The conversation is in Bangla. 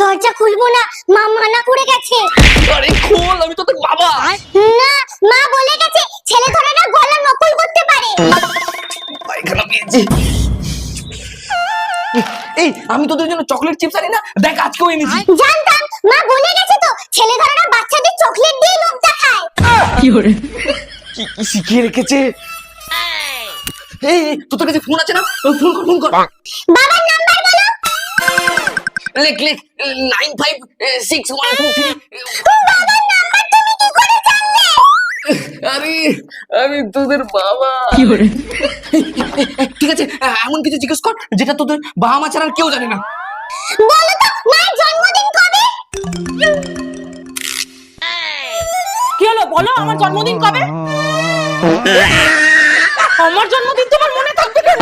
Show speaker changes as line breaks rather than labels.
দরজা খুলবো না, মা মানা করে গেছে।
আরে খোল, আমি তো তোর বাবা।
না, মা বলে গেছে ছেলে ধরেরা গলা নকল করতে পারে।
পায়খানা পেয়েছি। এই আমি তোদের জন্য চকলেট চিপস আনি না, দেখ আজকেও এনেছি।
জানতাম, মা বলে গেছে তো ছেলে ধরেরা বাচ্চাদের চকলেট দিয়ে লোভ দেখায়।
কি কি শিখিয়ে রেখেছে। এই তোর কাছে ফোন আছে না, ফোন কর।
বাবার নাম্বার বলো।
লেখ 956123।
বাবার নাম্বার তুমি কি করে জানলে?
আরে আমি তোদের বাবা। ঠিক আছে, এমন কিছু জিজ্ঞেস কর যেটা তোদের বাবা মা ছাড়া আর কেউ জানে না।
বলো তো, মায়ের জন্মদিন কবে?
কি হলো বলো, আমার জন্মদিন কবে? আমার জন্মদিন তোমার মনে থাকবে কেন?